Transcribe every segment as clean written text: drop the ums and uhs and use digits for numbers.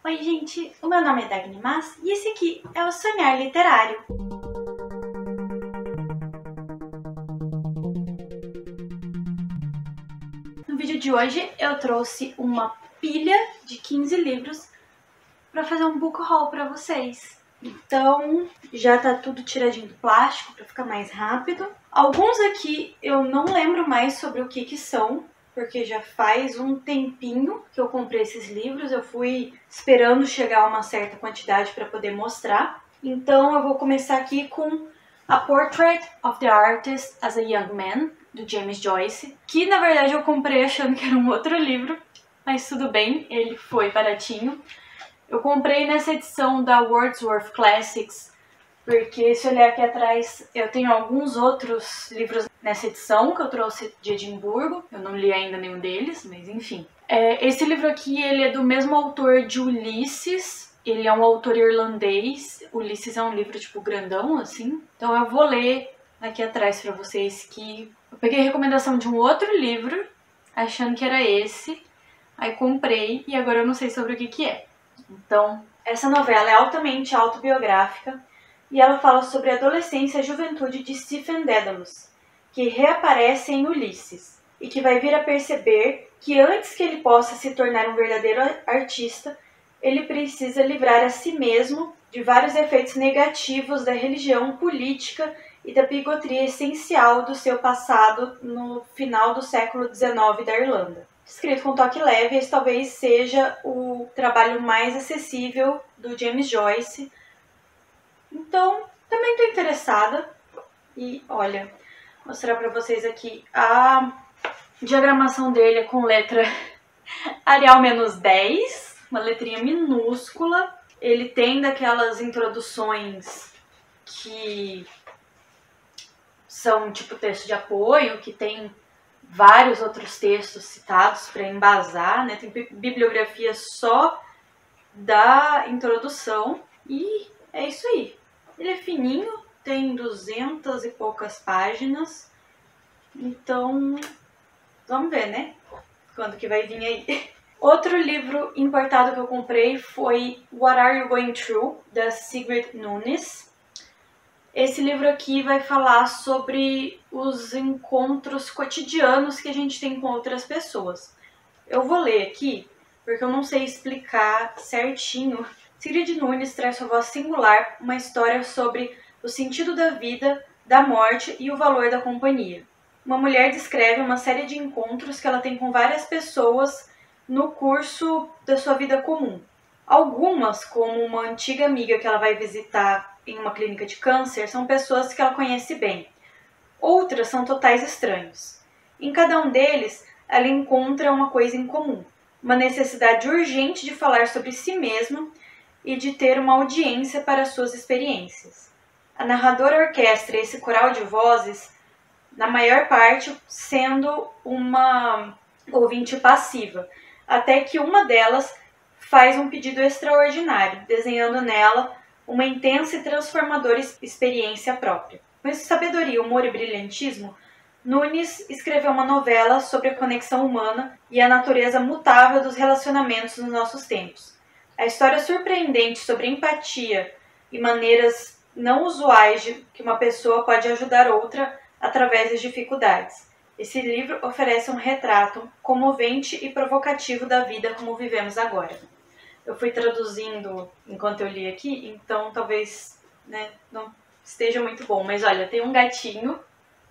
Oi gente, o meu nome é Dagny Mas e esse aqui é o Sonhar Literário. No vídeo de hoje eu trouxe uma pilha de 15 livros para fazer um book haul para vocês. Então já tá tudo tiradinho do plástico para ficar mais rápido. Alguns aqui eu não lembro mais sobre o que são, porque já faz um tempinho que eu comprei esses livros, eu fui esperando chegar a uma certa quantidade para poder mostrar. Então eu vou começar aqui com A Portrait of the Artist as a Young Man, do James Joyce, que na verdade eu comprei achando que era um outro livro, mas tudo bem, ele foi baratinho. Eu comprei nessa edição da Wordsworth Classics, porque se olhar aqui atrás eu tenho alguns outros livros nessa edição que eu trouxe de Edimburgo. Eu não li ainda nenhum deles, mas enfim. Esse livro aqui ele é do mesmo autor de Ulisses. Ele é um autor irlandês. Ulisses é um livro tipo grandão assim. Então eu vou ler aqui atrás pra vocês que eu peguei a recomendação de um outro livro achando que era esse. Aí comprei e agora eu não sei sobre o que é. Então, essa novela é altamente autobiográfica e ela fala sobre a adolescência e a juventude de Stephen Dedalus, que reaparece em Ulisses e que vai vir a perceber que antes que ele possa se tornar um verdadeiro artista, ele precisa livrar a si mesmo de vários efeitos negativos da religião, política e da bigotria essencial do seu passado no final do século XIX da Irlanda. Escrito com toque leve, esse talvez seja o trabalho mais acessível do James Joyce. Então, também estou interessada. E, olha, vou mostrar para vocês aqui a diagramação dele é com letra Arial -10, uma letrinha minúscula. Ele tem daquelas introduções que são tipo texto de apoio, que tem vários outros textos citados para embasar, né? Tem bibliografia só da introdução e é isso aí. Ele é fininho, tem 200 e poucas páginas, então vamos ver, né? Quando que vai vir aí. Outro livro importado que eu comprei foi What Are You Going Through, da Sigrid Nunes. Esse livro aqui vai falar sobre os encontros cotidianos que a gente tem com outras pessoas. Eu vou ler aqui, porque eu não sei explicar certinho. Sigrid Nunes traz sua voz singular uma história sobre o sentido da vida, da morte e o valor da companhia. Uma mulher descreve uma série de encontros que ela tem com várias pessoas no curso da sua vida comum. Algumas, como uma antiga amiga que ela vai visitar em uma clínica de câncer, são pessoas que ela conhece bem. Outras são totais estranhos. Em cada um deles, ela encontra uma coisa em comum, uma necessidade urgente de falar sobre si mesma e de ter uma audiência para suas experiências. A narradora orquestra esse coral de vozes, na maior parte sendo uma ouvinte passiva, até que uma delas faz um pedido extraordinário, desenhando nela uma intensa e transformadora experiência própria. Com essa sabedoria, humor e brilhantismo, Nunes escreveu uma novela sobre a conexão humana e a natureza mutável dos relacionamentos nos nossos tempos. A história surpreendente sobre empatia e maneiras não usuais de que uma pessoa pode ajudar outra através das dificuldades. Esse livro oferece um retrato comovente e provocativo da vida como vivemos agora. Eu fui traduzindo enquanto eu li aqui, então talvez, né, não esteja muito bom. Mas olha, tem um gatinho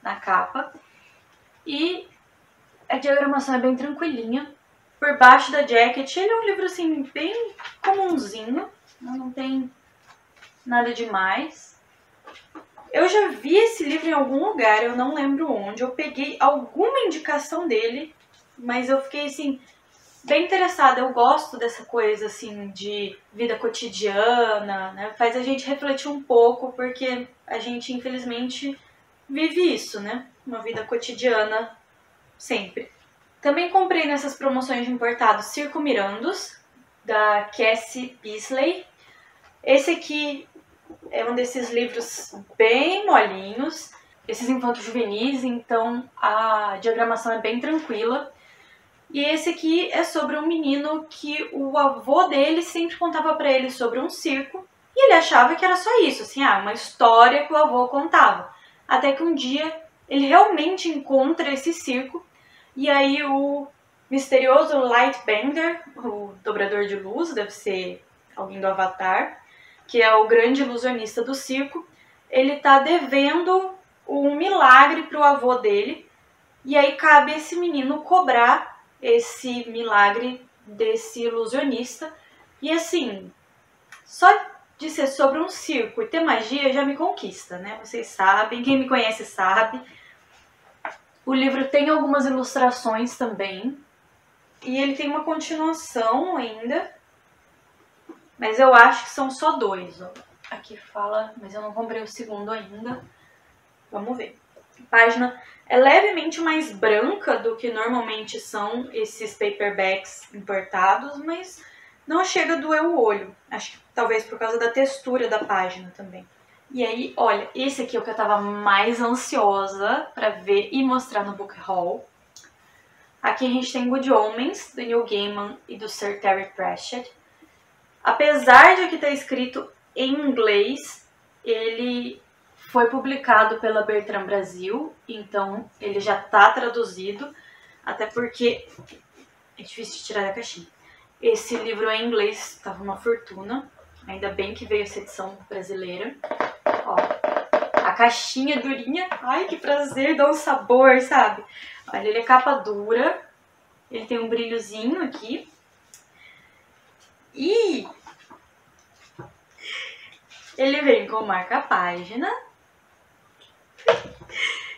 na capa e a diagramação é bem tranquilinha. Por baixo da jacket, ele é um livro assim bem comunzinho, não tem nada demais. Eu já vi esse livro em algum lugar, eu não lembro onde. Eu peguei alguma indicação dele, mas eu fiquei assim bem interessada. Eu gosto dessa coisa assim de vida cotidiana, né? Faz a gente refletir um pouco, porque a gente infelizmente vive isso, né? Uma vida cotidiana sempre. Também comprei nessas promoções de importado Circo Mirandos, da Cassie Beasley. Esse aqui é um desses livros bem molinhos, esses infantos juvenis, então a diagramação é bem tranquila. E esse aqui é sobre um menino que o avô dele sempre contava pra ele sobre um circo. E ele achava que era só isso, assim, uma história que o avô contava. Até que um dia ele realmente encontra esse circo. E aí o misterioso Lightbender, o dobrador de luz, deve ser alguém do Avatar, que é o grande ilusionista do circo, ele tá devendo um milagre pro avô dele. E aí cabe esse menino cobrar esse milagre desse ilusionista. E assim, só de ser sobre um circo e ter magia já me conquista, né? Vocês sabem, quem me conhece sabe. O livro tem algumas ilustrações também. E ele tem uma continuação ainda. Mas eu acho que são só 2, ó. Aqui fala, mas eu não comprei o segundo ainda. Vamos ver. A página é levemente mais branca do que normalmente são esses paperbacks importados, mas não chega a doer o olho. Acho que talvez por causa da textura da página também. E aí, olha, esse aqui é o que eu tava mais ansiosa pra ver e mostrar no book haul. Aqui a gente tem Good Omens, do Neil Gaiman e do Sir Terry Pratchett. Apesar de aqui estar escrito em inglês, ele foi publicado pela Bertrand Brasil, então ele já está traduzido, até porque é difícil de tirar da caixinha. Esse livro em inglês estava uma fortuna, ainda bem que veio essa edição brasileira. Ó, a caixinha durinha, ai que prazer, dá um sabor, sabe? Olha, ele é capa dura, ele tem um brilhozinho aqui. E ele vem com marca-página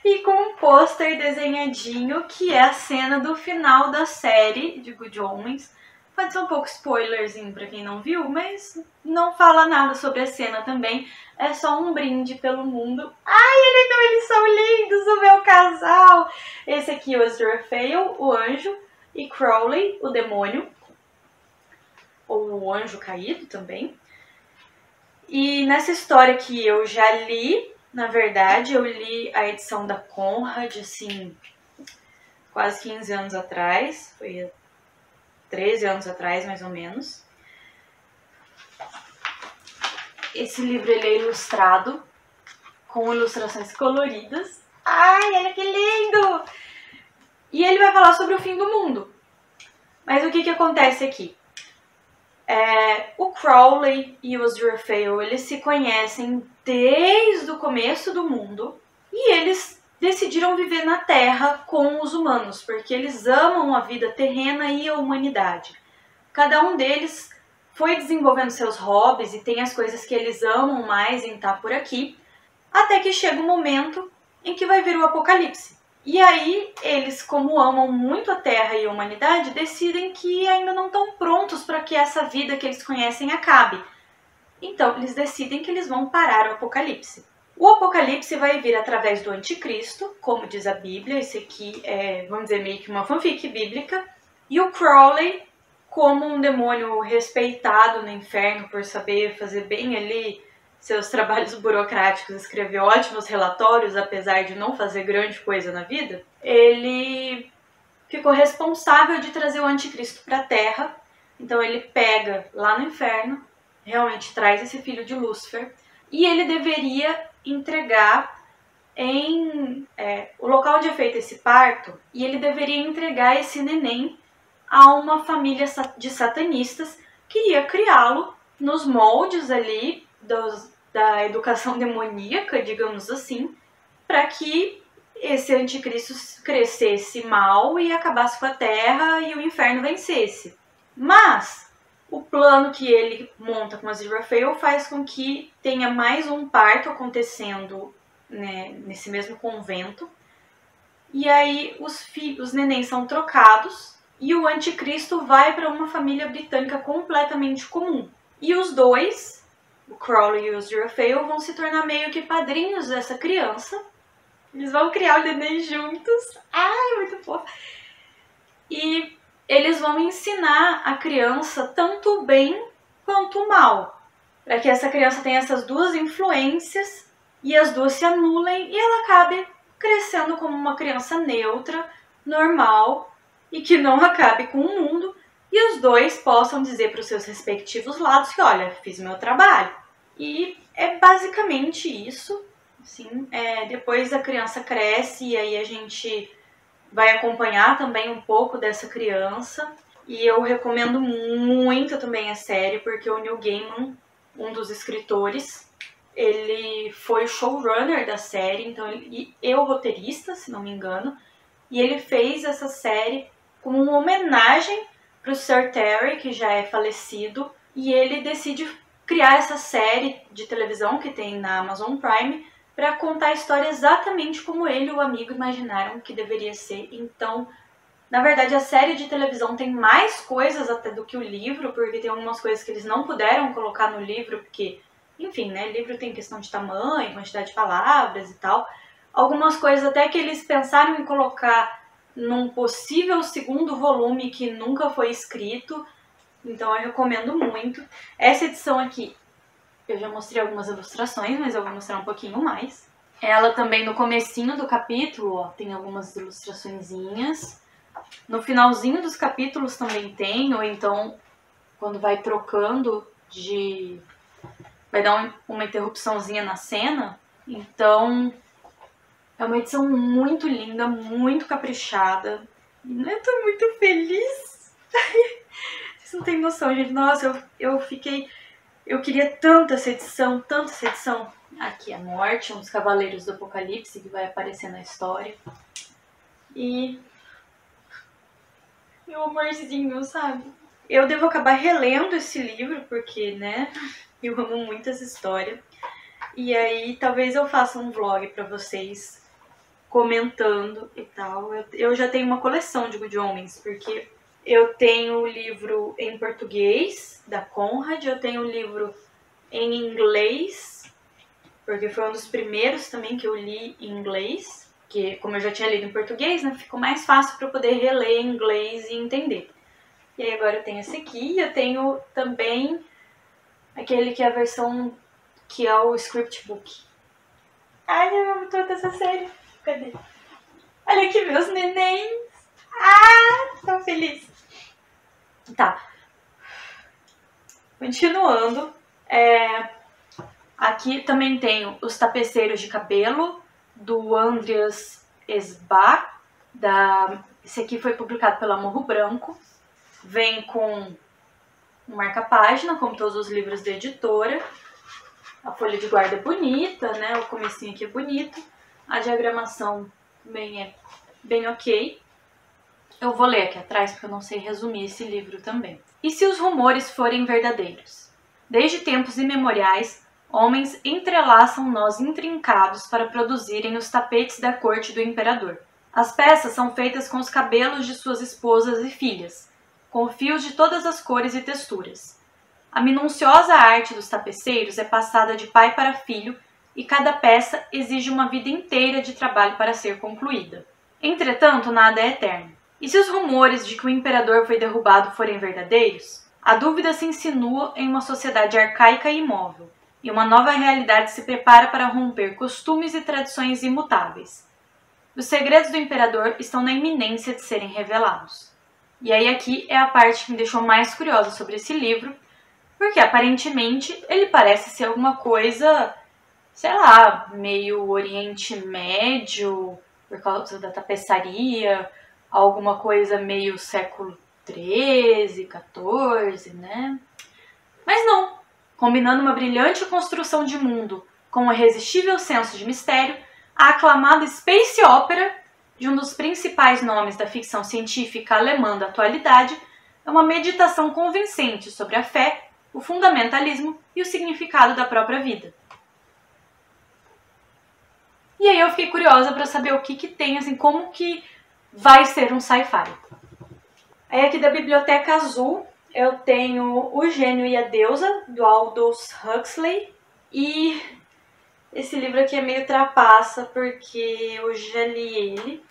e com um pôster desenhadinho que é a cena do final da série de Good Omens. Pode ser um pouco spoilerzinho pra quem não viu, mas não fala nada sobre a cena também. É só um brinde pelo mundo. Ai, eles são lindos, o meu casal! Esse aqui é o Aziraphale, o anjo, e Crowley, o demônio. Ou o anjo caído também. E nessa história que eu já li, na verdade, eu li a edição da Conrad, assim, quase 15 anos atrás. Foi 13 anos atrás, mais ou menos. Esse livro ele é ilustrado, com ilustrações coloridas. Ai, olha que lindo! E ele vai falar sobre o fim do mundo. Mas o que acontece aqui? O Crowley e o Aziraphale, eles se conhecem desde o começo do mundo e eles decidiram viver na Terra com os humanos, porque eles amam a vida terrena e a humanidade. Cada um deles foi desenvolvendo seus hobbies e tem as coisas que eles amam mais em estar por aqui, até que chega um momento em que vai vir o apocalipse. E aí, eles, como amam muito a Terra e a humanidade, decidem que ainda não estão prontos para que essa vida que eles conhecem acabe. Então, eles decidem que eles vão parar o apocalipse. O apocalipse vai vir através do anticristo, como diz a Bíblia. Esse aqui é, vamos dizer, meio que uma fanfic bíblica. E o Crowley, como um demônio respeitado no inferno por saber fazer bem ali seus trabalhos burocráticos, escrever ótimos relatórios, apesar de não fazer grande coisa na vida, ele ficou responsável de trazer o anticristo para a Terra. Então ele pega lá no inferno, realmente traz esse filho de Lúcifer, e ele deveria entregar em o local onde é feito esse parto, e ele deveria entregar esse neném a uma família de satanistas que iria criá-lo nos moldes ali da educação demoníaca, digamos assim, para que esse anticristo crescesse mal e acabasse com a Terra e o inferno vencesse. Mas o plano que ele monta com Aziraphale faz com que tenha mais um parto acontecendo, né, nesse mesmo convento. E aí os nenéns são trocados e o anticristo vai para uma família britânica completamente comum. E os dois, o Crowley e o Aziraphale, vão se tornar meio que padrinhos dessa criança. Eles vão criar o neném juntos. Ai, muito fofo. E eles vão ensinar a criança tanto o bem quanto o mal. Para que essa criança tenha essas duas influências e as duas se anulem e ela acabe crescendo como uma criança neutra, normal e que não acabe com o mundo, e os dois possam dizer para os seus respectivos lados que, olha, fiz meu trabalho. E é basicamente isso. Assim, depois a criança cresce e aí a gente vai acompanhar também um pouco dessa criança. E eu recomendo muito também a série, porque o Neil Gaiman, um dos escritores, ele foi o showrunner da série, então e o roteirista, se não me engano, e ele fez essa série como uma homenagem para o Sir Terry, que já é falecido, e ele decide criar essa série de televisão que tem na Amazon Prime para contar a história exatamente como ele e o amigo imaginaram que deveria ser. Então, na verdade, a série de televisão tem mais coisas até do que o livro, porque tem algumas coisas que eles não puderam colocar no livro, porque, enfim, né, livro tem questão de tamanho, quantidade de palavras e tal. Algumas coisas até que eles pensaram em colocar num possível segundo volume que nunca foi escrito, então eu recomendo muito. Essa edição aqui, eu já mostrei algumas ilustrações, mas eu vou mostrar um pouquinho mais. Ela também, no comecinho do capítulo, ó, tem algumas ilustraçõezinhas. No finalzinho dos capítulos também tem, ou então quando vai trocando de... vai dar uma interrupçãozinha na cena. Então, é uma edição muito linda, muito caprichada. Eu tô muito feliz. Vocês não têm noção, gente. Nossa, eu fiquei... eu queria tanto essa edição, tanto essa edição. Aqui a Morte, um dos Cavaleiros do Apocalipse, que vai aparecer na história. E... meu amorzinho, sabe? Eu devo acabar relendo esse livro, porque, né, eu amo muito essa história. E aí, talvez eu faça um vlog pra vocês, comentando e tal. Eu já tenho uma coleção de Good Omens, porque eu tenho o livro em português, da Conrad, eu tenho o livro em inglês, porque foi um dos primeiros também que eu li em inglês, que como eu já tinha lido em português, né, ficou mais fácil para eu poder reler em inglês e entender. E aí agora eu tenho esse aqui, eu tenho também aquele que é a versão que é o script book. Ai, eu amo toda essa série. Cadê? Olha aqui meus nenéns. Ah, tão feliz. Tá. Continuando. Aqui também tenho Os Tapeceiros de Cabelo, do Andreas Esbach. Esse aqui foi publicado pela Morro Branco. Vem com um marca-página, como todos os livros da editora. A folha de guarda é bonita, né? O comecinho aqui é bonito. A diagramação também é bem ok. Eu vou ler aqui atrás porque eu não sei resumir esse livro também. E se os rumores forem verdadeiros? Desde tempos imemoriais, homens entrelaçam nós intrincados para produzirem os tapetes da corte do imperador. As peças são feitas com os cabelos de suas esposas e filhas, com fios de todas as cores e texturas. A minuciosa arte dos tapeceiros é passada de pai para filho e cada peça exige uma vida inteira de trabalho para ser concluída. Entretanto, nada é eterno. E se os rumores de que o imperador foi derrubado forem verdadeiros? A dúvida se insinua em uma sociedade arcaica e imóvel, e uma nova realidade se prepara para romper costumes e tradições imutáveis. Os segredos do imperador estão na iminência de serem revelados. E aí aqui é a parte que me deixou mais curiosa sobre esse livro, porque aparentemente ele parece ser alguma coisa, sei lá, meio Oriente Médio, por causa da tapeçaria, alguma coisa meio século XIII, XIV, né? Mas não, combinando uma brilhante construção de mundo com um irresistível senso de mistério, a aclamada space opera de um dos principais nomes da ficção científica alemã da atualidade é uma meditação convincente sobre a fé, o fundamentalismo e o significado da própria vida. E aí eu fiquei curiosa para saber o que tem, assim, como que vai ser um sci-fi. Aí aqui da Biblioteca Azul eu tenho O Gênio e a Deusa, do Aldous Huxley. E esse livro aqui é meio trapaça, porque eu já li ele.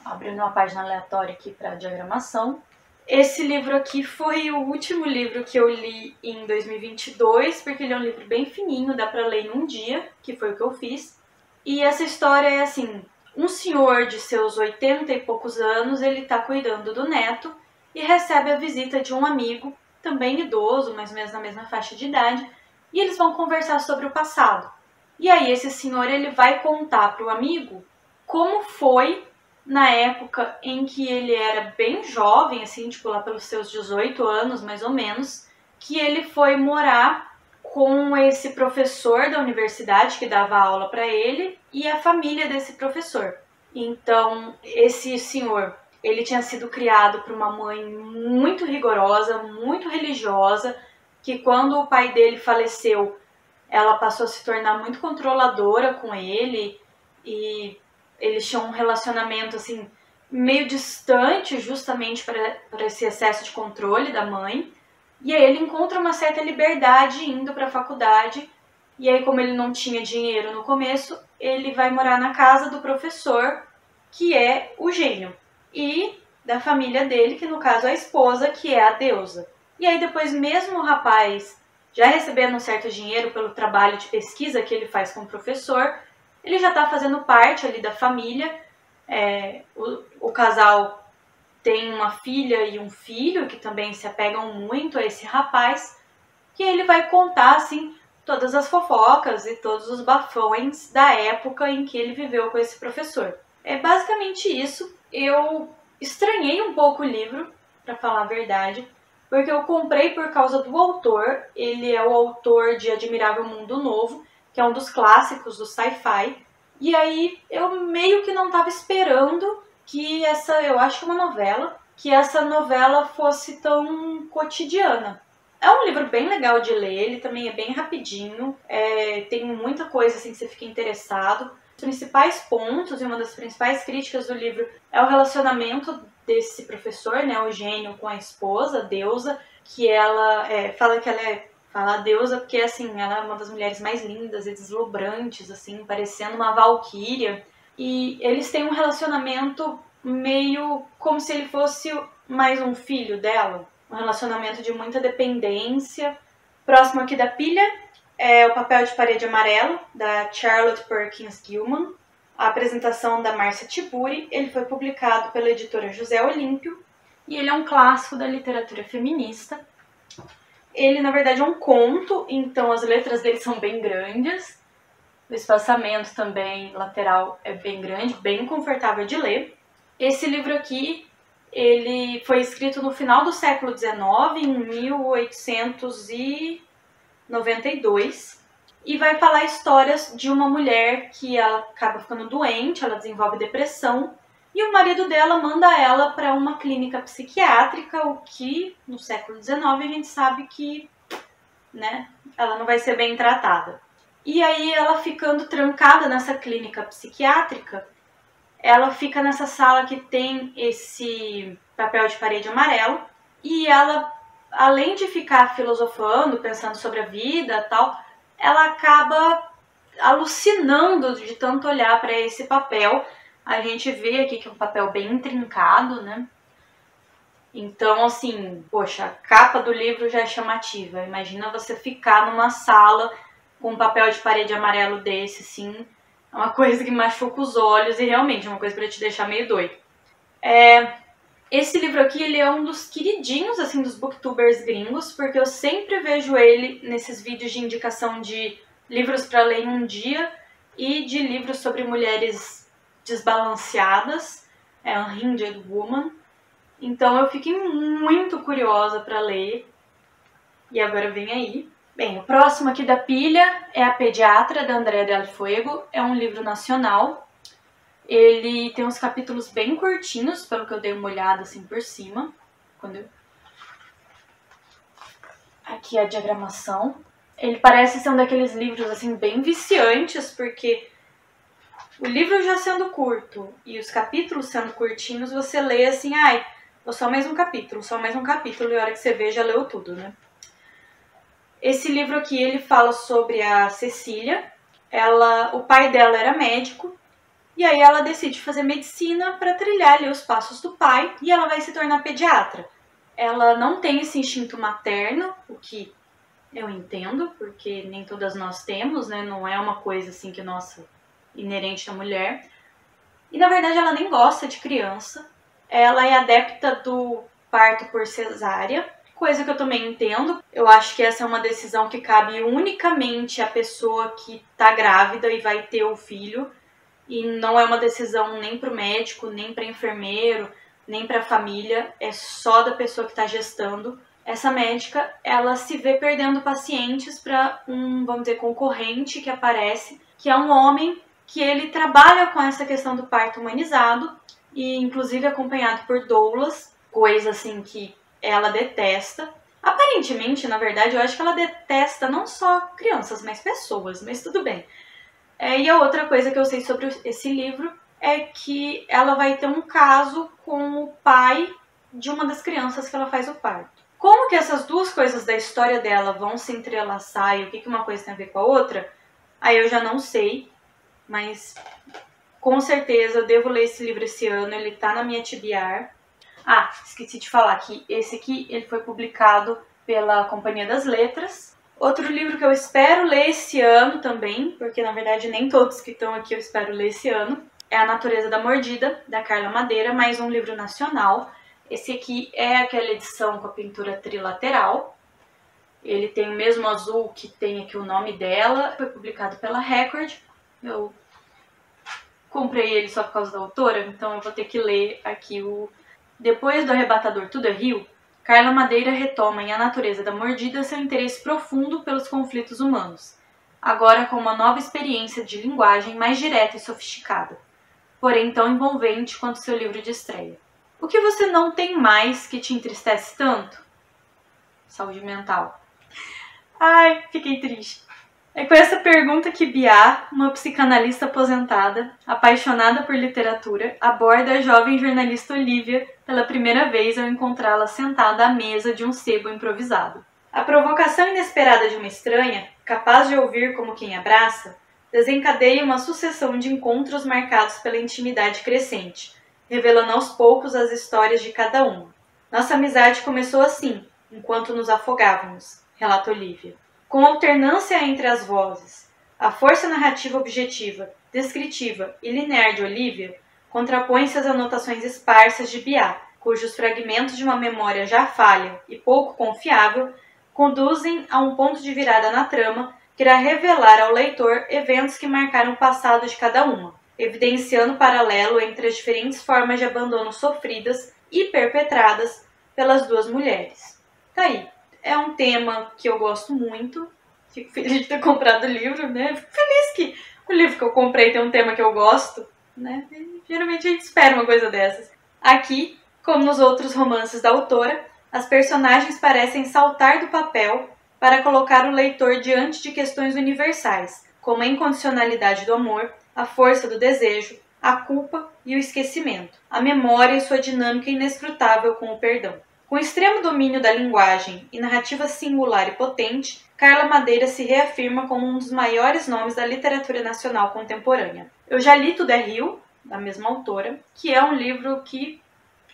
Abrindo uma página aleatória aqui para diagramação. Esse livro aqui foi o último livro que eu li em 2022, porque ele é um livro bem fininho, dá para ler em um dia, que foi o que eu fiz. E essa história é assim, Um senhor de seus 80 e poucos anos, ele está cuidando do neto e recebe a visita de um amigo, também idoso, mais ou menos na mesma faixa de idade, e eles vão conversar sobre o passado. E aí esse senhor ele vai contar para o amigo como foi na época em que ele era bem jovem, assim, tipo lá pelos seus 18 anos, mais ou menos, que ele foi morar com esse professor da universidade que dava aula para ele e a família desse professor. Então, esse senhor, ele tinha sido criado por uma mãe muito rigorosa, muito religiosa, que quando o pai dele faleceu, ela passou a se tornar muito controladora com ele e eles tinham um relacionamento assim meio distante justamente por esse excesso de controle da mãe. E aí ele encontra uma certa liberdade indo para a faculdade. E aí, como ele não tinha dinheiro no começo, ele vai morar na casa do professor, que é o gênio, e da família dele, que no caso é a esposa, que é a deusa. E aí depois, mesmo o rapaz já recebendo um certo dinheiro pelo trabalho de pesquisa que ele faz com o professor, ele já está fazendo parte ali da família. O casal tem uma filha e um filho que também se apegam muito a esse rapaz, que ele vai contar assim todas as fofocas e todos os bafões da época em que ele viveu com esse professor. É basicamente isso. Eu estranhei um pouco o livro, para falar a verdade, porque eu comprei por causa do autor. Ele é o autor de Admirável Mundo Novo, que é um dos clássicos do sci-fi. E aí eu meio que não estava esperando que eu acho que é uma novela, que essa novela fosse tão cotidiana. É um livro bem legal de ler, ele também é bem rapidinho, tem muita coisa assim que você fica interessado. Os principais pontos e uma das principais críticas do livro é o relacionamento desse professor, né, o gênio, com a esposa, a deusa, que ela fala que ela fala a deusa porque assim, ela é uma das mulheres mais lindas e deslumbrantes, assim, parecendo uma valquíria. E eles têm um relacionamento meio como se ele fosse mais um filho dela. Um relacionamento de muita dependência. Próximo aqui da pilha é O Papel de Parede Amarelo, da Charlotte Perkins Gilman. A apresentação da Márcia Tiburi. Ele foi publicado pela editora José Olímpio. E ele é um clássico da literatura feminista. Ele, na verdade, é um conto, então as letras dele são bem grandes. O espaçamento também lateral é bem grande, bem confortável de ler. Esse livro aqui, ele foi escrito no final do século XIX, em 1892, e vai falar histórias de uma mulher que ela acaba ficando doente, ela desenvolve depressão, e o marido dela manda ela para uma clínica psiquiátrica, o que no século XIX a gente sabe que, né, ela não vai ser bem tratada. E aí ela ficando trancada nessa clínica psiquiátrica, ela fica nessa sala que tem esse papel de parede amarelo, e ela, além de ficar filosofando, pensando sobre a vida e tal, ela acaba alucinando de tanto olhar para esse papel. A gente vê aqui que é um papel bem intrincado, né? Então, assim, poxa, a capa do livro já é chamativa. Imagina você ficar numa sala com um papel de parede amarelo desse, assim, é uma coisa que machuca os olhos e realmente é uma coisa para te deixar meio doido. Esse livro aqui, ele é um dos queridinhos, assim, dos booktubers gringos, porque eu sempre vejo ele nesses vídeos de indicação de livros para ler em um dia e de livros sobre mulheres desbalanceadas, é Unhinged Woman. Então eu fiquei muito curiosa para ler. E agora vem aí. Bem, o próximo aqui da pilha é A Pediatra, da Andrea Del Fuego. É um livro nacional. Ele tem uns capítulos bem curtinhos, pelo que eu dei uma olhada assim por cima. Aqui é a diagramação. Ele parece ser um daqueles livros assim bem viciantes, porque o livro já sendo curto e os capítulos sendo curtinhos, você lê assim, só mais um capítulo, e a hora que você vê já leu tudo, né? Esse livro aqui, ele fala sobre a Cecília. O pai dela era médico, e aí ela decide fazer medicina para trilhar ali os passos do pai, e ela vai se tornar pediatra. Ela não tem esse instinto materno, o que eu entendo, porque nem todas nós temos, né? Não é uma coisa assim que, nossa, inerente à mulher. E na verdade ela nem gosta de criança. Ela é adepta do parto por cesárea, coisa que eu também entendo. Eu acho que essa é uma decisão que cabe unicamente à pessoa que tá grávida e vai ter o filho. E não é uma decisão nem pro médico, nem para enfermeiro, nem para a família. É só da pessoa que tá gestando. Essa médica, ela se vê perdendo pacientes para vamos dizer, concorrente que aparece, que é um homem que ele trabalha com essa questão do parto humanizado e inclusive acompanhado por doulas, coisa assim que ela detesta. Aparentemente, na verdade, eu acho que ela detesta não só crianças, mas pessoas, mas tudo bem. E a outra coisa que eu sei sobre esse livro é que ela vai ter um caso com o pai de uma das crianças que ela faz o parto. Como que essas duas coisas da história dela vão se entrelaçar e o que uma coisa tem a ver com a outra, aí eu já não sei, mas com certeza eu devo ler esse livro esse ano, ele tá na minha TBR. Ah, esqueci de falar que esse aqui ele foi publicado pela Companhia das Letras. Outro livro que eu espero ler esse ano também, porque na verdade nem todos que estão aqui eu espero ler esse ano, é A Natureza da Mordida, da Carla Madeira, mais um livro nacional. Esse aqui é aquela edição com a pintura trilateral. Ele tem o mesmo azul que tem aqui o nome dela. Foi publicado pela Record. Eu comprei ele só por causa da autora, então eu vou ter que ler aqui o... Depois do arrebatador Tudo é Rio, Carla Madeira retoma em A Natureza da Mordida seu interesse profundo pelos conflitos humanos, agora com uma nova experiência de linguagem mais direta e sofisticada, porém tão envolvente quanto seu livro de estreia. O que você não tem mais que te entristece tanto? Saúde mental. Ai, fiquei triste. É com essa pergunta que Bia, uma psicanalista aposentada, apaixonada por literatura, aborda a jovem jornalista Olivia pela primeira vez ao encontrá-la sentada à mesa de um sebo improvisado. A provocação inesperada de uma estranha, capaz de ouvir como quem abraça, desencadeia uma sucessão de encontros marcados pela intimidade crescente, revelando aos poucos as histórias de cada uma. Nossa amizade começou assim, enquanto nos afogávamos, relata Olivia. Com alternância entre as vozes, a força narrativa objetiva, descritiva e linear de Olivia contrapõe-se às anotações esparsas de Bia, cujos fragmentos de uma memória já falha e pouco confiável conduzem a um ponto de virada na trama que irá revelar ao leitor eventos que marcaram o passado de cada uma, evidenciando o paralelo entre as diferentes formas de abandono sofridas e perpetradas pelas duas mulheres. Tá aí. É um tema que eu gosto muito. Fico feliz de ter comprado o livro, né? Fico feliz que o livro que eu comprei tem um tema que eu gosto, né? E, geralmente a gente espera uma coisa dessas. Aqui, como nos outros romances da autora, as personagens parecem saltar do papel para colocar o leitor diante de questões universais, como a incondicionalidade do amor, a força do desejo, a culpa e o esquecimento, a memória e sua dinâmica inescrutável com o perdão. Com extremo domínio da linguagem e narrativa singular e potente, Carla Madeira se reafirma como um dos maiores nomes da literatura nacional contemporânea. Eu já li Tudo é Rio, da mesma autora, que é um livro que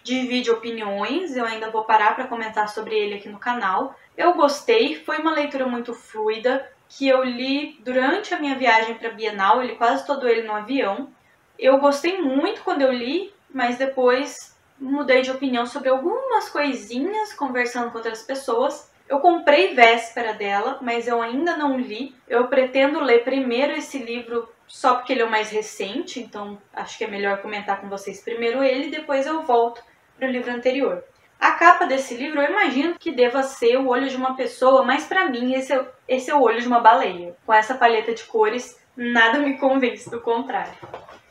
divide opiniões, eu ainda vou parar para comentar sobre ele aqui no canal. Eu gostei, foi uma leitura muito fluida, que eu li durante a minha viagem para a Bienal, eu li quase todo ele no avião. Eu gostei muito quando eu li, mas depois mudei de opinião sobre algumas coisinhas, conversando com outras pessoas. Eu comprei véspera dela, mas eu ainda não li. Eu pretendo ler primeiro esse livro só porque ele é o mais recente, então acho que é melhor comentar com vocês primeiro ele e depois eu volto para o livro anterior. A capa desse livro eu imagino que deva ser o olho de uma pessoa, mas para mim esse é o olho de uma baleia. Com essa paleta de cores, nada me convence do contrário.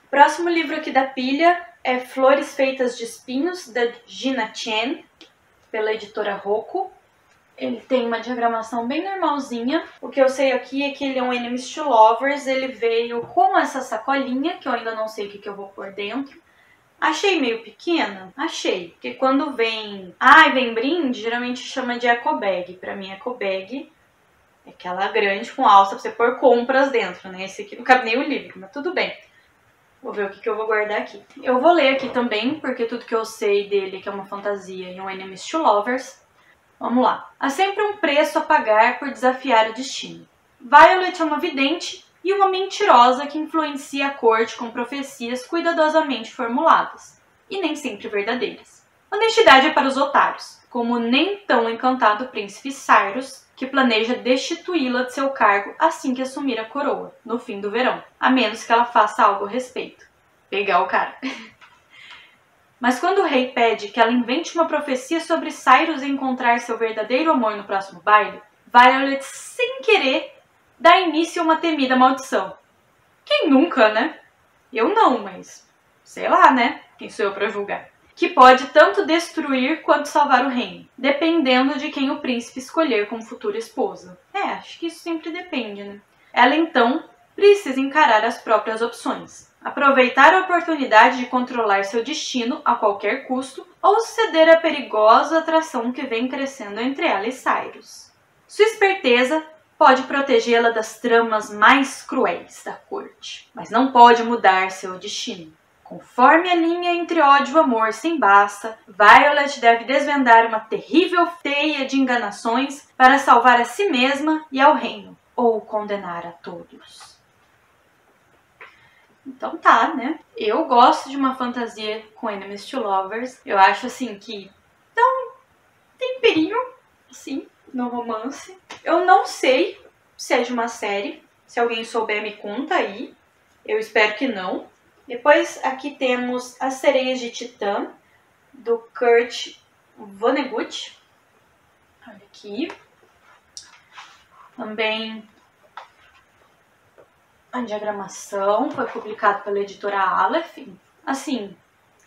Próximo livro aqui da pilha é Flores Feitas de Espinhos, da Gina Chen, pela editora Rocco. Ele tem uma diagramação bem normalzinha. O que eu sei aqui é que ele é um Enemies to Lovers. Ele veio com essa sacolinha, que eu ainda não sei o que eu vou pôr dentro. Achei meio pequena? Achei. Porque quando vem brinde, geralmente chama de eco bag. Pra mim, eco bag é aquela grande com alça pra você pôr compras dentro, né? Esse aqui não cabe nem o livro, mas tudo bem. Vou ver o que eu vou guardar aqui. Eu vou ler aqui também, porque tudo que eu sei dele é que é uma fantasia e um Enemies to Lovers. Vamos lá. Há sempre um preço a pagar por desafiar o destino. Violet é uma vidente e uma mentirosa que influencia a corte com profecias cuidadosamente formuladas, e nem sempre verdadeiras. Honestidade é para os otários, como o nem tão encantado príncipe Cyrus, que planeja destituí-la de seu cargo assim que assumir a coroa, no fim do verão, a menos que ela faça algo a respeito. Pegar o cara. Mas quando o rei pede que ela invente uma profecia sobre Cyrus encontrar seu verdadeiro amor no próximo baile, Violet, sem querer, dá início a uma temida maldição. Quem nunca, né? Eu não, mas sei lá, né? Quem sou eu para julgar? Que pode tanto destruir quanto salvar o reino, dependendo de quem o príncipe escolher como futura esposa. Acho que isso sempre depende, né? Ela, então, precisa encarar as próprias opções. Aproveitar a oportunidade de controlar seu destino a qualquer custo ou ceder à perigosa atração que vem crescendo entre ela e Cyrus. Sua esperteza pode protegê-la das tramas mais cruéis da corte, mas não pode mudar seu destino. Conforme a linha entre ódio e amor se embasta, Violet deve desvendar uma terrível teia de enganações para salvar a si mesma e ao reino, ou condenar a todos. Então tá, né? Eu gosto de uma fantasia com enemies to lovers. Eu acho, assim, que dá um temperinho, assim, no romance. Eu não sei se é de uma série. Se alguém souber, me conta aí. Eu espero que não. Depois aqui temos As Sereias de Titã, do Kurt Vonnegut. Olha aqui. Também a diagramação foi publicado pela editora Aleph. Assim,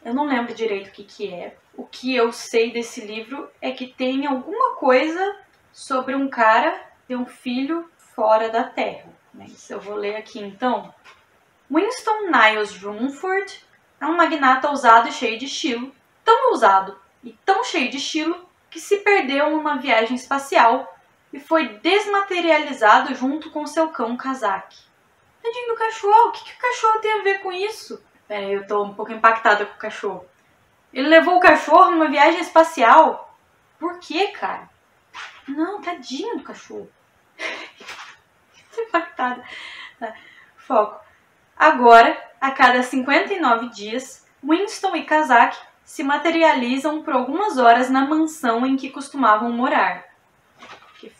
eu não lembro direito o que é. O que eu sei desse livro é que tem alguma coisa sobre um cara ter um filho fora da Terra. Mas eu vou ler aqui então. Winston Niles Rumford é um magnata ousado e cheio de estilo. Tão ousado e tão cheio de estilo que se perdeu numa viagem espacial e foi desmaterializado junto com seu cão Kazak. Tadinho do cachorro, o que o cachorro tem a ver com isso? Peraí, eu tô um pouco impactada com o cachorro. Ele levou o cachorro numa viagem espacial? Por quê, cara? Não, tadinho do cachorro. Tô impactada. Tá. Foco. Agora, a cada 59 dias, Winston e Kazak se materializam por algumas horas na mansão em que costumavam morar. Que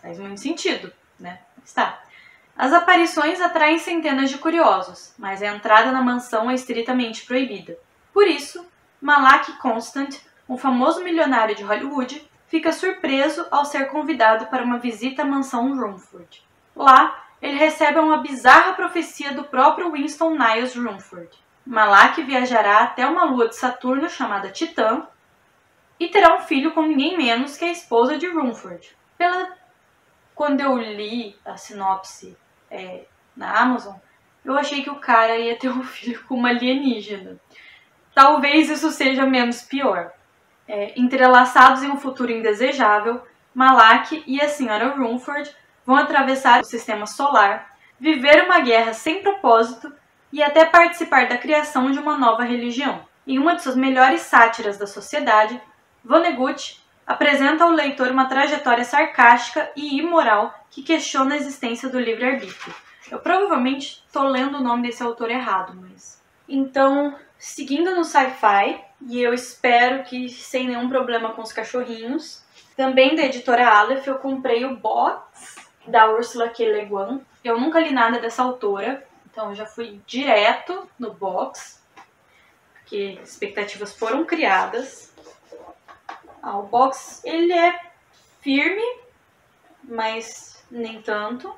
faz muito sentido, né? Está. As aparições atraem centenas de curiosos, mas a entrada na mansão é estritamente proibida. Por isso, Malak Constant, um famoso milionário de Hollywood, fica surpreso ao ser convidado para uma visita à mansão Rumford. Lá, ele recebe uma bizarra profecia do próprio Winston Niles Rumford. Malak viajará até uma lua de Saturno chamada Titã e terá um filho com ninguém menos que a esposa de Rumford. Quando eu li a sinopse na Amazon, eu achei que o cara ia ter um filho com uma alienígena. Talvez isso seja menos pior. Entrelaçados em um futuro indesejável, Malak e a Sra. Rumford vão atravessar o sistema solar, viver uma guerra sem propósito e até participar da criação de uma nova religião. Em uma de suas melhores sátiras da sociedade, Vonnegut apresenta ao leitor uma trajetória sarcástica e imoral que questiona a existência do livre-arbítrio. Eu provavelmente estou lendo o nome desse autor errado, mas... Então, seguindo no sci-fi, e eu espero que sem nenhum problema com os cachorrinhos, também da editora Aleph, eu comprei o box da Ursula K. Le Guin. Eu nunca li nada dessa autora, então eu já fui direto no box, porque expectativas foram criadas. O box, ele é firme, mas nem tanto.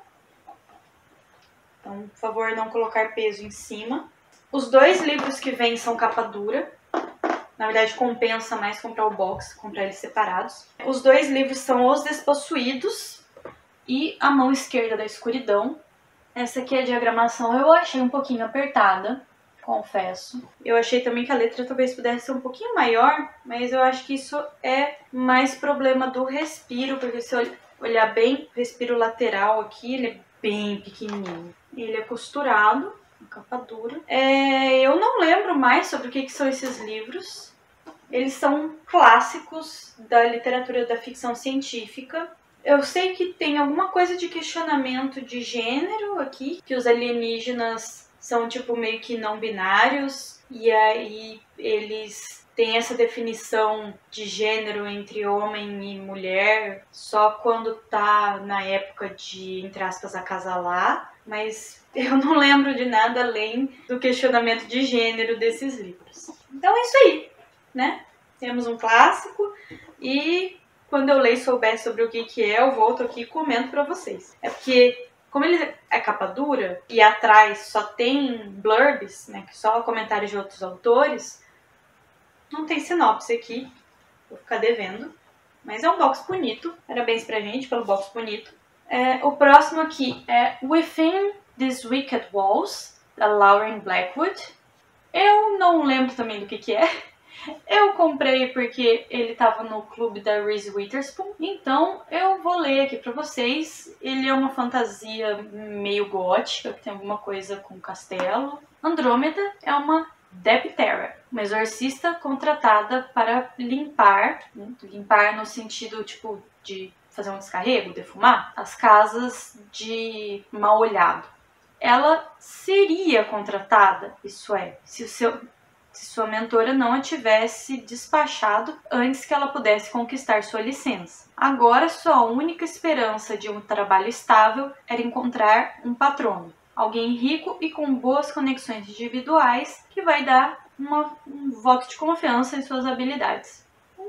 Então, por favor, não colocar peso em cima. Os dois livros que vêm são capa dura. Na verdade, compensa mais comprar o box, comprar eles separados. Os dois livros são Os Despossuídos e A Mão Esquerda da Escuridão. Essa aqui é a diagramação. Eu achei um pouquinho apertada, confesso. Eu achei também que a letra talvez pudesse ser um pouquinho maior, mas eu acho que isso é mais problema do respiro, porque se olhar bem, o respiro lateral aqui, ele é bem pequenininho. Ele é costurado, capa dura. Eu não lembro mais sobre o que são esses livros. Eles são clássicos da literatura da ficção científica. Eu sei que tem alguma coisa de questionamento de gênero aqui, que os alienígenas são tipo meio que não binários, e aí eles têm essa definição de gênero entre homem e mulher só quando tá na época de, entre aspas, acasalar, mas eu não lembro de nada além do questionamento de gênero desses livros. Então é isso aí, né? Temos um clássico e quando eu ler e souber sobre o que é, eu volto aqui e comento pra vocês. É porque, como ele é capa dura e atrás só tem blurbs, né, que só comentários de outros autores, não tem sinopse aqui, vou ficar devendo. Mas é um box bonito, parabéns pra gente pelo box bonito. O próximo aqui é Within These Wicked Walls, da Lauren Blackwood. Eu não lembro também do que é. Eu comprei porque ele estava no clube da Reese Witherspoon, então eu vou ler aqui para vocês. Ele é uma fantasia meio gótica, que tem alguma coisa com castelo. Andrômeda é uma Deptera, uma exorcista contratada para limpar no sentido tipo de fazer um descarrego, defumar, as casas de mal olhado. Ela seria contratada, isso é, se sua mentora não a tivesse despachado antes que ela pudesse conquistar sua licença. Agora, sua única esperança de um trabalho estável era encontrar um patrono, alguém rico e com boas conexões individuais que vai dar um voto de confiança em suas habilidades. Um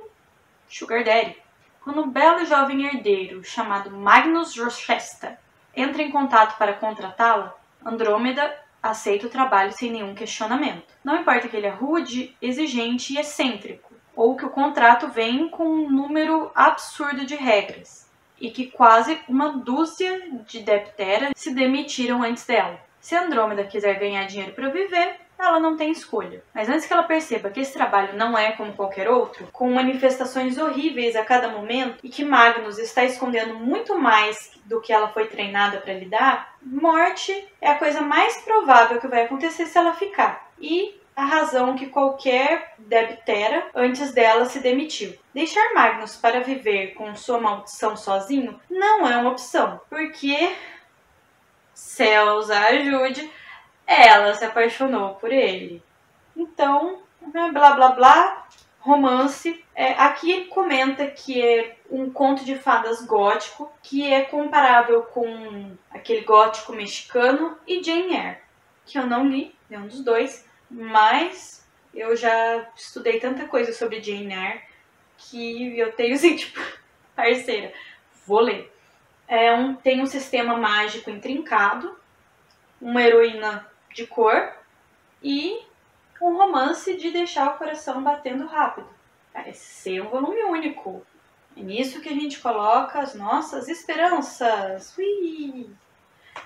sugar daddy. Quando um belo jovem herdeiro chamado Magnus Rochester entra em contato para contratá-la, Andrômeda aceita o trabalho sem nenhum questionamento. Não importa que ele é rude, exigente e excêntrico, ou que o contrato vem com um número absurdo de regras, e que quase uma dúzia de Deptera se demitiram antes dela. Se Andrômeda quiser ganhar dinheiro para viver, ela não tem escolha. Mas antes que ela perceba que esse trabalho não é como qualquer outro, com manifestações horríveis a cada momento, e que Magnus está escondendo muito mais do que ela foi treinada para lidar, morte é a coisa mais provável que vai acontecer se ela ficar. E a razão que qualquer Deptera antes dela se demitiu. Deixar Magnus para viver com sua maldição sozinho não é uma opção, porque, céus a ajude, ela se apaixonou por ele. Então, blá blá blá, romance. Aqui ele comenta que é um conto de fadas gótico, que é comparável com aquele gótico mexicano e Jane Eyre, que eu não li, nenhum dos dois, mas eu já estudei tanta coisa sobre Jane Eyre que eu tenho assim, tipo, parceira, vou ler. Tem um sistema mágico intrincado, uma heroína de cor e um romance de deixar o coração batendo rápido. Parece ser um volume único. É nisso que a gente coloca as nossas esperanças. Ui!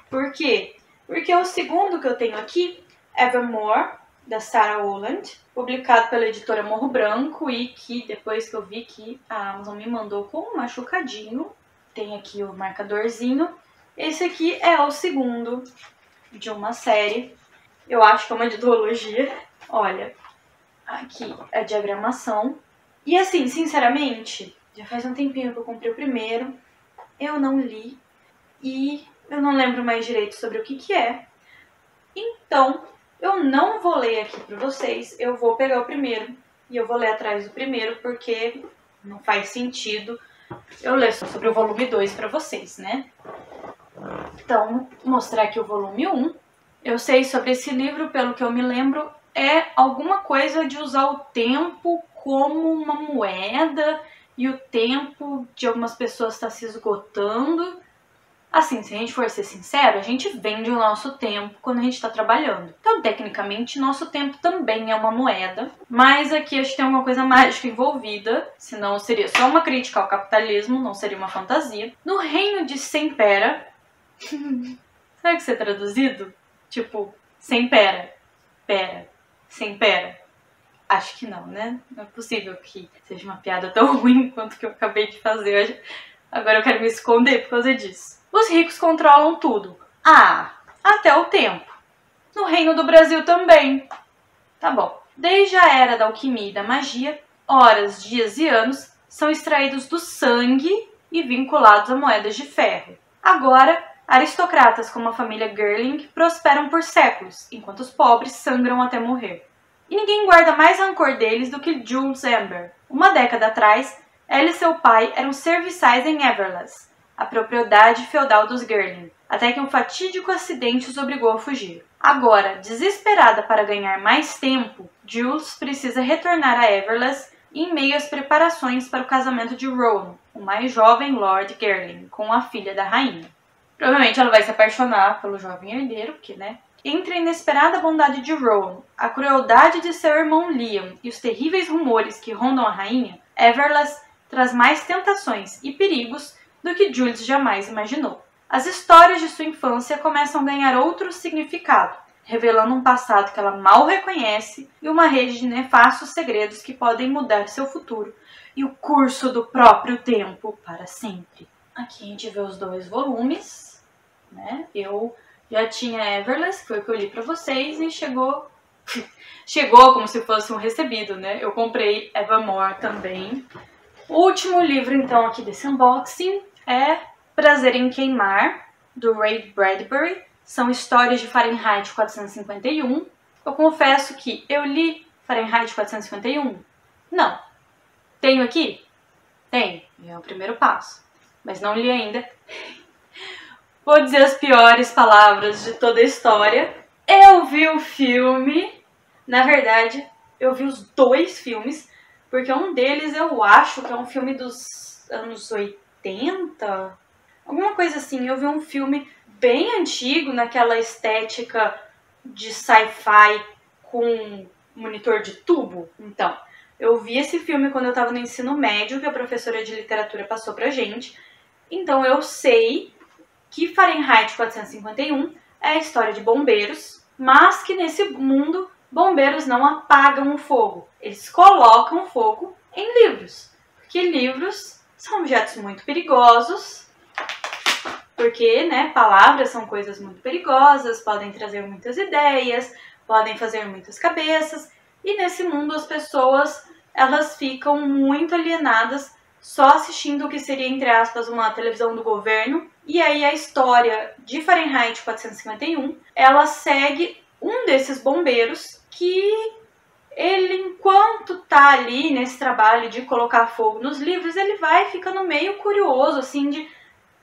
Por quê? Porque o segundo que eu tenho aqui, Evermore, da Sarah Rowland, publicado pela editora Morro Branco e que depois que eu vi que a Amazon me mandou com um machucadinho, tem aqui o marcadorzinho. Esse aqui é o segundo de uma série, eu acho que é uma de duologia. Olha, aqui a diagramação. E assim, sinceramente, já faz um tempinho que eu comprei o primeiro, eu não li e eu não lembro mais direito sobre o que é. Então, eu não vou ler aqui para vocês, eu vou pegar o primeiro e eu vou ler atrás do primeiro porque não faz sentido eu ler só sobre o volume 2 para vocês, né? Então, vou mostrar aqui o volume 1. Eu sei sobre esse livro, pelo que eu me lembro, é alguma coisa de usar o tempo como uma moeda e o tempo de algumas pessoas está se esgotando. Assim, se a gente for ser sincero, a gente vende o nosso tempo quando a gente está trabalhando. Então, tecnicamente, nosso tempo também é uma moeda. Mas aqui acho que tem alguma coisa mágica envolvida, senão seria só uma crítica ao capitalismo, não seria uma fantasia. No reino de Sempera, sabe o que isso é traduzido? Tipo, sem pera, pera, sem pera. Acho que não, né? Não é possível que seja uma piada tão ruim quanto que eu acabei de fazer. Agora eu quero me esconder por causa disso. Os ricos controlam tudo. Até o tempo. No reino do Brasil também. Tá bom. Desde a era da alquimia e da magia, horas, dias e anos são extraídos do sangue e vinculados a moedas de ferro. Agora, aristocratas como a família Girling prosperam por séculos, enquanto os pobres sangram até morrer. E ninguém guarda mais rancor deles do que Jules Amber. Uma década atrás, ela e seu pai eram serviçais em Everless, a propriedade feudal dos Girling, até que um fatídico acidente os obrigou a fugir. Agora, desesperada para ganhar mais tempo, Jules precisa retornar a Everless em meio às preparações para o casamento de Rowan, o mais jovem Lord Girling, com a filha da rainha. Provavelmente ela vai se apaixonar pelo jovem herdeiro, porque, né? Entre a inesperada bondade de Rowan, a crueldade de seu irmão Liam e os terríveis rumores que rondam a rainha, Everless traz mais tentações e perigos do que Jules jamais imaginou. As histórias de sua infância começam a ganhar outro significado, revelando um passado que ela mal reconhece e uma rede de nefastos segredos que podem mudar seu futuro e o curso do próprio tempo para sempre. Aqui a gente vê os 2 volumes, né? Eu já tinha Everless, que foi o que eu li pra vocês, e chegou como se fosse um recebido, né? Eu comprei Evermore também. O último livro, então, aqui desse unboxing é Prazer em Queimar, do Ray Bradbury. São histórias de Fahrenheit 451. Eu confesso que eu li Fahrenheit 451? Não. Tenho aqui? Tenho. É o primeiro passo. Mas não li ainda. Vou dizer as piores palavras de toda a história. Eu vi o filme. Na verdade, eu vi os 2 filmes. Porque um deles eu acho que é um filme dos anos 80. Alguma coisa assim. Eu vi um filme bem antigo, naquela estética de sci-fi com monitor de tubo. Então, eu vi esse filme quando eu estava no ensino médio, que a professora de literatura passou pra gente. Então, eu sei que Fahrenheit 451 é a história de bombeiros, mas que nesse mundo, bombeiros não apagam o fogo. Eles colocam fogo em livros, porque livros são objetos muito perigosos, porque, né, palavras são coisas muito perigosas, podem trazer muitas ideias, podem fazer muitas cabeças, e nesse mundo as pessoas, elas ficam muito alienadas só assistindo o que seria, entre aspas, uma televisão do governo. E aí a história de Fahrenheit 451, ela segue um desses bombeiros que ele, enquanto tá ali nesse trabalho de colocar fogo nos livros, ele vai ficando meio curioso, assim, de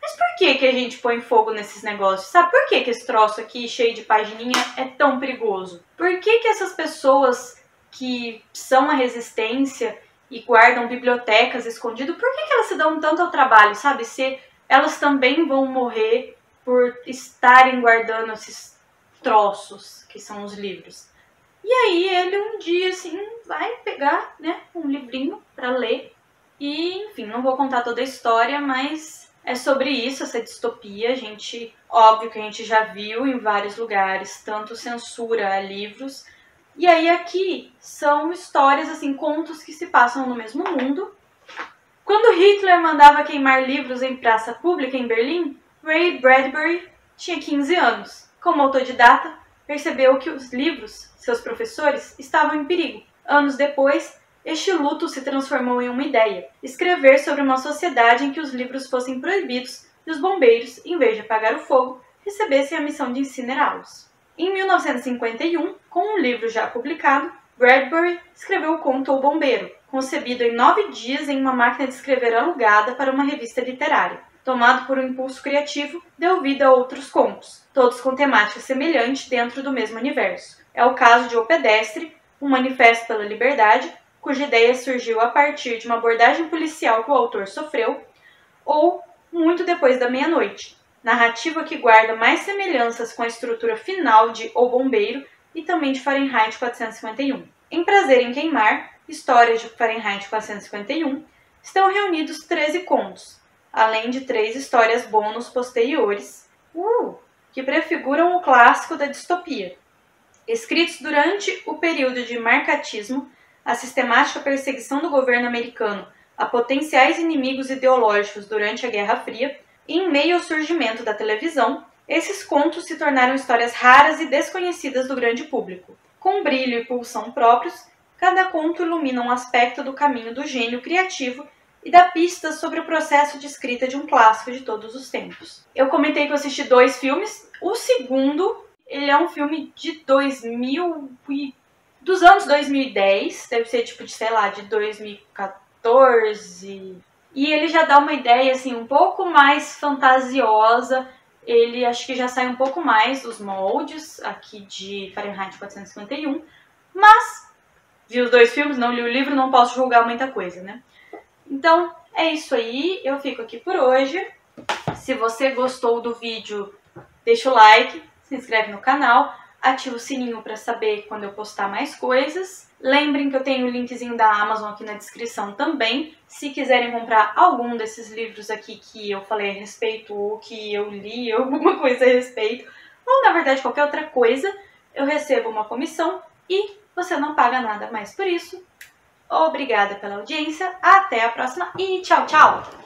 mas por que a gente põe fogo nesses negócios? Sabe por que esse troço aqui, cheio de pagininha, é tão perigoso? Por que essas pessoas que são a resistência e guardam bibliotecas escondidas, por que elas se dão tanto ao trabalho, sabe? Se elas também vão morrer por estarem guardando esses troços, que são os livros. E aí ele um dia, assim, vai pegar, né, um livrinho pra ler. E, enfim, não vou contar toda a história, mas é sobre isso, essa distopia. Óbvio que a gente já viu em vários lugares, tanto censura a livros. E aí aqui são histórias, assim, contos que se passam no mesmo mundo. Quando Hitler mandava queimar livros em praça pública em Berlim, Ray Bradbury tinha 15 anos. Como autodidata, percebeu que os livros, seus professores, estavam em perigo. Anos depois, este luto se transformou em uma ideia: escrever sobre uma sociedade em que os livros fossem proibidos e os bombeiros, em vez de apagar o fogo, recebessem a missão de incinerá-los. Em 1951, com um livro já publicado, Bradbury escreveu o conto O Bombeiro, concebido em 9 dias em uma máquina de escrever alugada para uma revista literária. Tomado por um impulso criativo, deu vida a outros contos, todos com temática semelhante dentro do mesmo universo. É o caso de O Pedestre, um manifesto pela liberdade, cuja ideia surgiu a partir de uma abordagem policial que o autor sofreu, ou Muito Depois da Meia-Noite, narrativa que guarda mais semelhanças com a estrutura final de O Bombeiro e também de Fahrenheit 451. Em Prazer em Queimar, histórias de Fahrenheit 451, estão reunidos 13 contos, além de 3 histórias bônus posteriores, que prefiguram o clássico da distopia. Escritos durante o período de marcatismo, a sistemática perseguição do governo americano a potenciais inimigos ideológicos durante a Guerra Fria, e em meio ao surgimento da televisão, esses contos se tornaram histórias raras e desconhecidas do grande público. Com brilho e pulsão próprios, cada conto ilumina um aspecto do caminho do gênio criativo e dá pistas sobre o processo de escrita de um clássico de todos os tempos. Eu comentei que eu assisti 2 filmes. O segundo, ele é um filme de dos anos 2010, deve ser tipo de, sei lá, de 2014. E ele já dá uma ideia assim um pouco mais fantasiosa. Ele acho que já sai um pouco mais dos moldes aqui de Fahrenheit 451, mas vi os 2 filmes, não li o livro, não posso julgar muita coisa, né? Então, é isso aí, eu fico aqui por hoje. Se você gostou do vídeo, deixa o like, se inscreve no canal, ativa o sininho para saber quando eu postar mais coisas. Lembrem que eu tenho o linkzinho da Amazon aqui na descrição também. Se quiserem comprar algum desses livros aqui que eu falei a respeito, ou que eu li alguma coisa a respeito, ou na verdade qualquer outra coisa, eu recebo uma comissão e você não paga nada mais por isso. Obrigada pela audiência, até a próxima e tchau, tchau!